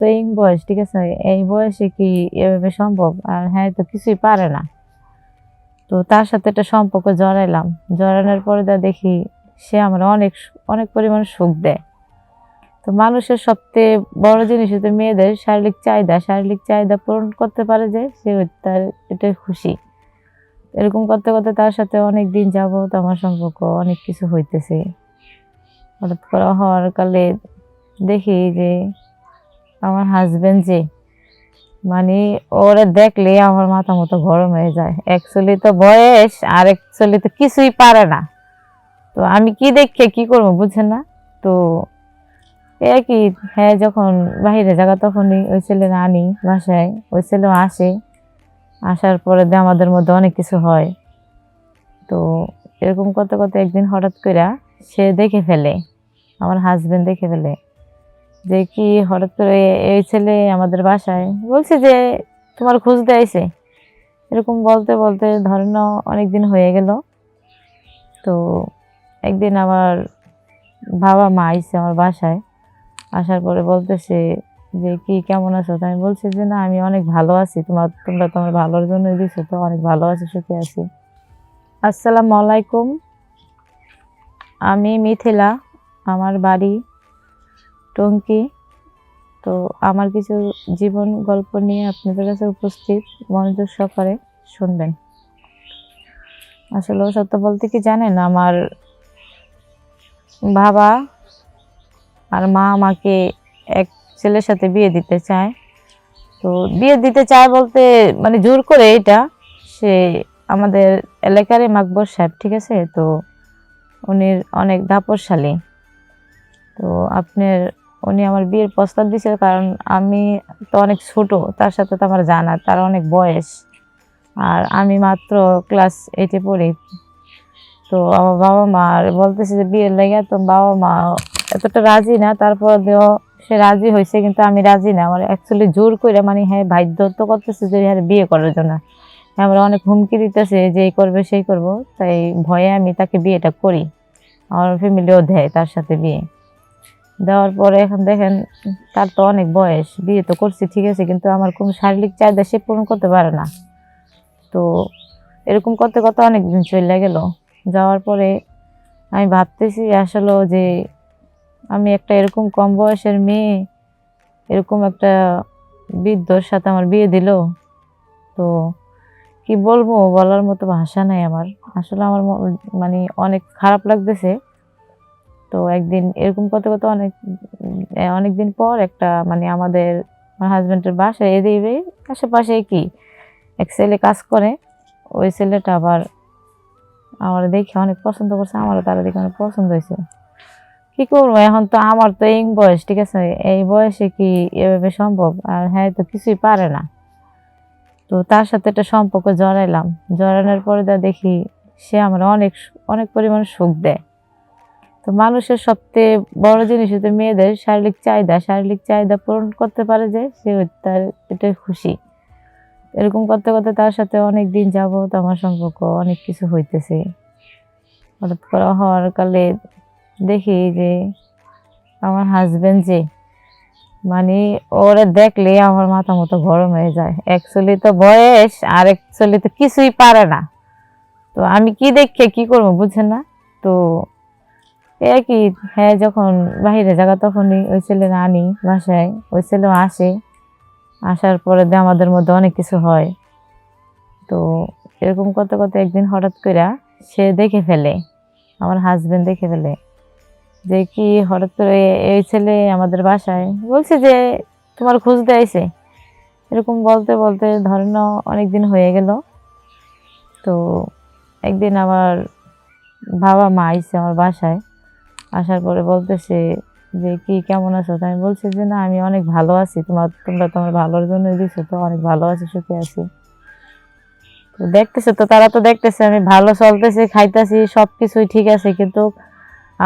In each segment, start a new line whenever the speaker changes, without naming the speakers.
তো এই বয়স, ঠিক আছে, এই বয়সে কি এভাবে সম্ভব? আর হ্যাঁ, তো কিছুই পারে না। তো তার সাথে একটা সম্পর্ক জড়াইলাম। জড়ানোর পরে দেখি সে আমার অনেক অনেক পরিমাণ সুখ দেয়। তো মানুষের সবচেয়ে বড় জিনিস হচ্ছে মেয়েদের শারীরিক চাহিদা পূরণ করতে পারে যে সে তার এটাই খুশি। এরকম করতে করতে তার সাথে অনেক দিন যাবত আমার সম্পর্ক অনেক কিছু হইতেছে। হঠাৎ করে হওয়ার কালে দেখি যে আমার হাজবেন্ড যে মানে ওরে দেখলে আমার মাথা মতো গরম হয়ে যায়। অ্যাকচুয়ালি তো বয়স, আর অ্যাকচুয়ালি তো কিছুই পারে না। তো আমি কি দেখে কি করবো বুঝছেন না? তো এ কি, হ্যাঁ, যখন বাহিরে যাগা তখনই ওই ছেলে আনি বাসায়, ওই ছেলেও আসে। আসার পরে আমাদের মধ্যে অনেক কিছু হয়। তো এরকম করতে করতে একদিন হঠাৎ করে সে দেখে ফেলে, আমার হাজবেন্ড দেখে ফেলে যে কি হঠাৎ করে এই ছেলে আমাদের বাসায় বলছে যে তোমার খোঁজ দিয়েছে। এরকম বলতে বলতে ধরেন অনেকদিন হয়ে গেল। তো একদিন আমার বাবা মা আইছে আমার বাসায়। আসার পরে বলতেছে যে কি কেমন আছো? তো আমি বলছি যে না, আমি অনেক ভালো আছি, তোমরা তোমার ভালোর জন্য দিছো, তো অনেক ভালো আছি, সুখে আছি। আসসালামু আলাইকুম, আমি মিথিলা, আমার বাড়ি টঙ্গী। তো আমার কিছু জীবন গল্প নিয়ে আপনাদের কাছে উপস্থিত, মনোযোগ সহকারে শুনবেন। আসলে সত্য বলতে কি জানেন, আমার বাবা আর মা আমাকে এক ছেলের সাথে বিয়ে দিতে চায়। তো বিয়ে দিতে চায় বলতে মানে জোর করে এটা, সে আমাদের এলাকারই মাকবর সাহেব, ঠিক আছে। তো উনি অনেক দাপটশালী। তো আপনার উনি আমার বিয়ের প্রস্তাব দিয়েছে, কারণ আমি তো অনেক ছোট, তার সাথে তো আমার জানা তার অনেক বয়স, আর আমি মাত্র ক্লাস 8-এ পড়ি। তো আমার বাবা মা বলতেছে যে বিয়ের লেগে, তো বাবা মা এতটা রাজি না, তারপর সে রাজি হয়েছে, কিন্তু আমি রাজি না। আমার অ্যাকচুয়ালি জোর করে মানে হ্যাঁ বাধ্য তো করতেছে যে হ্যাঁ বিয়ে করার জন্য। আমরা অনেক হুমকি দিতেছে যে এই করবে সেই করব, তাই ভয়ে আমি তাকে বিয়েটা করি। আমার ফ্যামিলিও দেয় তার সাথে বিয়ে। দেওয়ার পরে এখন দেখেন তার তো অনেক বয়স, বিয়ে তো করছি ঠিক আছে, কিন্তু আমার কোনো শারীরিক চাহিদা সে পূরণ করতে পারে না। তো এরকম করতে করতে অনেক দিন চলে গেল। যাওয়ার পরে আমি ভাবতেছি আসলে যে আমি একটা এরকম কম বয়সের মেয়ে, এরকম একটা বৃদ্ধর সাথে আমার বিয়ে দিল। তো কি বলবো, বলার মতো ভাষা নাই আমার। আসলে আমার মানে অনেক খারাপ লাগতেছে। তো একদিন এরকম করতে করতে অনেকদিন পর একটা মানে আমাদের আমার হাজবেন্ডের বাসায় এদিকে আশেপাশে কি এক ছেলে কাজ করে। ওই ছেলেটা আবার আমার দেখে অনেক পছন্দ করছে, আমারও তারা দেখে অনেক পছন্দ হয়েছে। কি করবো, এখন তো আমার তো এই বয়স, ঠিক আছে, এই বয়সে কি এভাবে সম্ভব? আর হ্যাঁ, তো কিছুই পারে না। তো তার সাথে একটা সম্পর্ক জড়াইলাম। জড়ানোর পরে দেখি সে আমার অনেক অনেক পরিমাণ সুখ দেয়। তো মানুষের সবচেয়ে বড় জিনিস হচ্ছে মেয়েদের শারীরিক চাহিদা পূরণ করতে পারে যে সে তার এটাই খুশি। এরকম করতে করতে তার সাথে অনেক দিন যাবত আমার সম্পর্ক অনেক কিছু হইতেছে। হঠাৎ করে হওয়ার কালে দেখি যে আমার হাজবেন্ড যে মানে ওরে দেখলে আমার মাথা মতো গরম হয়ে যায়। অ্যাকচুয়ালি তো বয়স, আর অ্যাকচুয়ালি তো কিছুই পারে না। তো আমি কি দেখে কি করবো বুঝছেন না? তো এ কি, হ্যাঁ, যখন বাহিরে যাগা তখনই ওই ছেলে আনি বাসায়, ওই ছেলেও আসে। আসার পরে আমাদের মধ্যে অনেক কিছু হয়। তো এরকম করতে করতে একদিন হঠাৎ করে সে দেখে ফেলে, আমার হাজবেন্ড দেখে ফেলে যে কি হঠাৎ করে এই ছেলে আমাদের বাসায় বলছে যে তোমার খোঁজ দিয়েছে। এরকম বলতে বলতে ধরেন অনেকদিন হয়ে গেল। তো একদিন আমার বাবা মা আইছে আমার বাসায়। আসার পরে বলতেছে যে কি কেমন আছো? তো আমি বলছি যে না, আমি অনেক ভালো আছি, তোমরা তোমার ভালোর জন্য দিছো, তো অনেক ভালো আছি, সুখে আছি। তো দেখতেছে, তো তারা তো দেখতেছে আমি ভালো চলতেছি, খাইতেছি, সবকিছুই ঠিক আছে, কিন্তু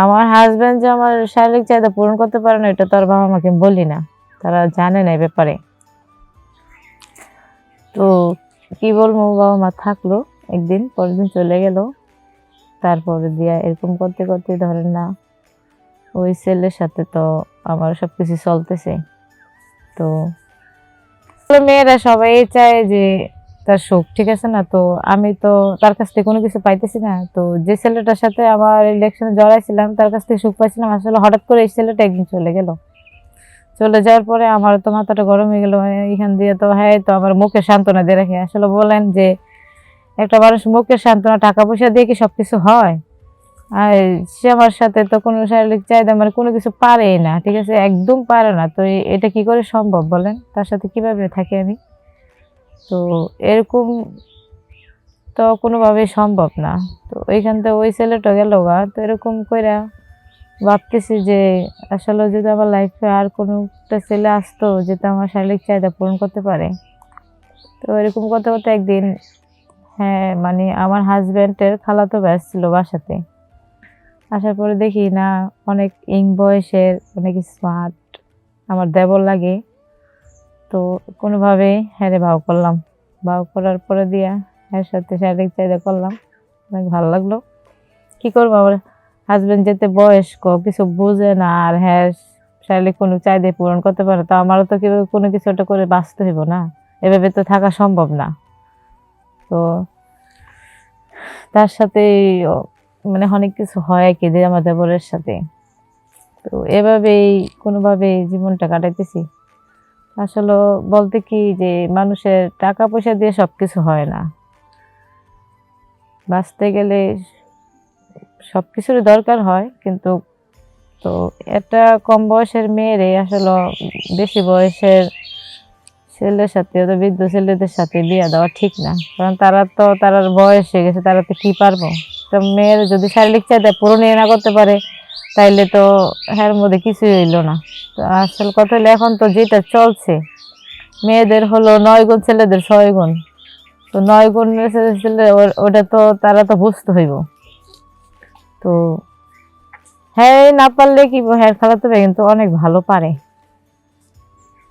আমার হাজবেন্ড যে আমার শারীরিক চাহিদা পূরণ করতে পারে না, এটা তো আর বাবা মাকে বলি না, তারা জানে না এই ব্যাপারে। তো কি বলবো, বাবা মা থাকলো, একদিন পরের দিন চলে গেল। তারপরে দিয়া এরকম করতে করতে ধরেন না ওই ছেলের সাথে তো আমার সবকিছু চলতেছে। তো মেয়েরা সবাই চায় যে তার সুখ, ঠিক আছে না? তো আমি তো তার কাছ থেকে কোনো কিছু পাইতেছি না। তো যে ছেলেটার সাথে আমার ইলেকশনে জড়াইছিলাম তার কাছ থেকে সুখ পাইছিলাম, আসলে হঠাৎ করে এই ছেলেটা একদিন চলে গেল। চলে যাওয়ার পরে আমার তো মাথাটা গরম হয়ে গেল। এখান দিয়ে তো হ্যাঁ, তো আমার মুখে সান্ত্বনা দিয়ে রাখে। আসলে বলেন যে একটা মানুষ মুখের সান্ত্বনা টাকা পয়সা দিয়ে কি সবকিছু হয়? আর সে আমার সাথে তো কোনো শারীরিক চাহিদা মানে কোনো কিছু পারেই না, ঠিক আছে, একদম পারে না। তো এটা কি করে সম্ভব বলেন? তার সাথে কিভাবে থাকি আমি? তো এরকম তো কোনোভাবেই সম্ভব না। তো ওইখান থেকে ওই ছেলেটা গেল গা। তো এরকম কইরা ভাবতেছি যে আসলে যদি আমার লাইফে আর কোনো একটা ছেলে আসতো যেটা আমার শারীরিক চাহিদা পূরণ করতে পারে। তো এরকম করতে করতে একদিন, হ্যাঁ, মানে আমার হাজব্যান্ডের খালাতো ভাই ছিল বাসাতে। আসার পরে দেখি না, অনেক ইং বয়সের, অনেক স্মার্ট, আমার দেবর লাগে। তো কোনোভাবে হ্যাঁ ভাও করলাম। ভাও করার পরে দিয়া এর সাথে শারীরিক চাহিদা করলাম। অনেক ভালো লাগলো। কি করবো, আমার হাজবেন্ড যেতে বয়স্ক, কিছু বুঝে না, আর হ্যাঁ শারীরিক কোনো চাহিদা পূরণ করতে পারে, তো আমারও তো কিভাবে কোনো কিছু একটা করে বাঁচতে হইব না? এভাবে তো থাকা সম্ভব না। তো তার সাথে মানে অনেক কিছু হয় আর কি যে আমার দেবরের সাথে। তো এভাবেই কোনোভাবেই জীবনটা কাটাইতেছি। আসলে বলতে কি যে মানুষের টাকা পয়সা দিয়ে সবকিছু হয় না। বাঁচতে গেলে সবকিছুরই দরকার হয়, কিন্তু তো একটা কম বয়সের মেয়েরে আসলে বেশি বয়সের ছেলের সাথে, তো বৃদ্ধ ছেলেদের সাথে বিয়ে দেওয়া ঠিক না। কারণ তারা তো তার বয়স হয়ে গেছে, তারা তো কি পারবো? তো মেয়ের যদি শারীরিক চাহিদা পূরণই না করতে পারে তাইলে তো এর মধ্যে কিছুই হইলো না। তো আসল কথা হলো এখন তো যেটা চলছে, মেয়েদের হলো 9 গুণ, ছেলেদের 6 গুণ। তো 9 গুণের ছেলে ওটা তো তারা তো বুঝতে হইব। তো হ্যাঁ, না পারলে কি, হ্যাঁ খালাতো ভাই কিন্তু অনেক ভালো পারে,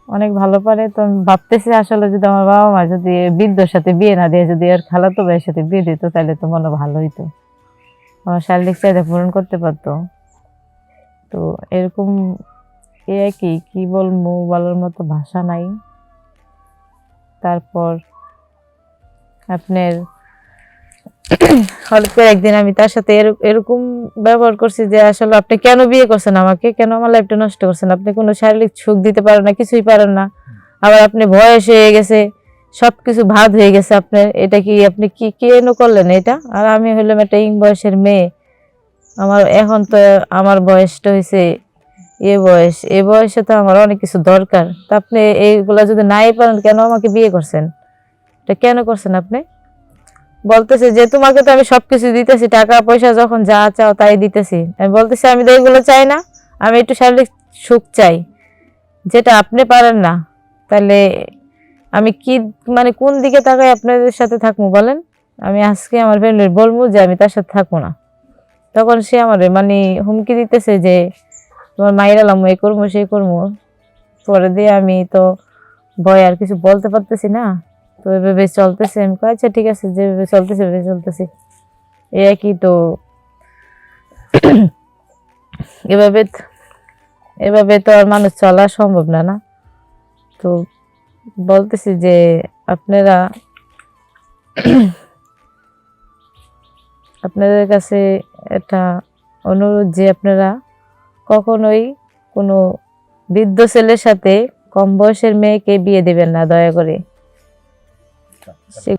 অনেক ভালো পারে। তো আমি ভাবতেছি আসলে যদি আমার বাবা মা যদি বৃদ্ধর সাথে বিয়ে না দিয়ে যদি আর খালাতো ভাইয়ের সাথে বিয়ে দিত তাহলে তো মনে ভালো হইতো, আমার শারীরিক চাহিদা পূরণ করতে পারতো। তো এরকম এ কি কি বলবো, বলার মতো ভাষা নাই। তারপর আপনার হঠাৎ করে একদিন আমি তার সাথে এরকম ব্যবহার করছি যে আসলে আপনি কেন বিয়ে করছেন আমাকে, কেন আমার লাইফটা নষ্ট করছেন? আপনি কোনো শারীরিক সুখ দিতে পারেন না, কিছুই পারেন না। আবার আপনি বয়স হয়ে গেছে, সবকিছু ভাদ হয়ে গেছে আপনার, এটা কি আপনি কি কেন করলেন এটা? আর আমি হইলাম একটা ইং বয়সের মেয়ে। আমার এখন তো আমার বয়সটা হয়েছে এ বয়সে তো আমার অনেক কিছু দরকার। তা আপনি এইগুলা যদি নাই পারেন কেন আমাকে বিয়ে করছেন? এটা কেন করছেন আপনি? বলতেছে যে তোমাকে তো আমি সবকিছু দিতেছি, টাকা পয়সা যখন যা চাও তাই দিতেছি। আমি বলতেছি আমি তো এগুলো চাই না, আমি একটু শারীরিক সুখ চাই, যেটা আপনি পারেন না। তাহলে আমি কি মানে কোন দিকে তাকাই আপনাদের সাথে থাকবো বলেন? আমি আজকে আমার ফ্যামিলির বলবো যে আমি তার সাথে থাকবো না। তখন সে আমার মানে হুমকি দিতেছে যে তোমার মায়ের আলাম এই করবো সেই করবো। পরে দিয়ে আমি তো ভয় আর কিছু বলতে পারতেছি না। তো এভাবে চলতেছে। আমি কই আচ্ছা ঠিক আছে, যেভাবে চলতেছে এভাবে চলতেছি, এই আর কি। তো এভাবে এভাবে তো আর মানুষ চলা সম্ভব না, না? তো বলতেছি যে আপনারা আপনাদের কাছে একটা অনুরোধ যে আপনারা কখনোই কোনো বৃদ্ধ ছেলের সাথে কম বয়সের মেয়েকে বিয়ে দেবেন না, দয়া করে।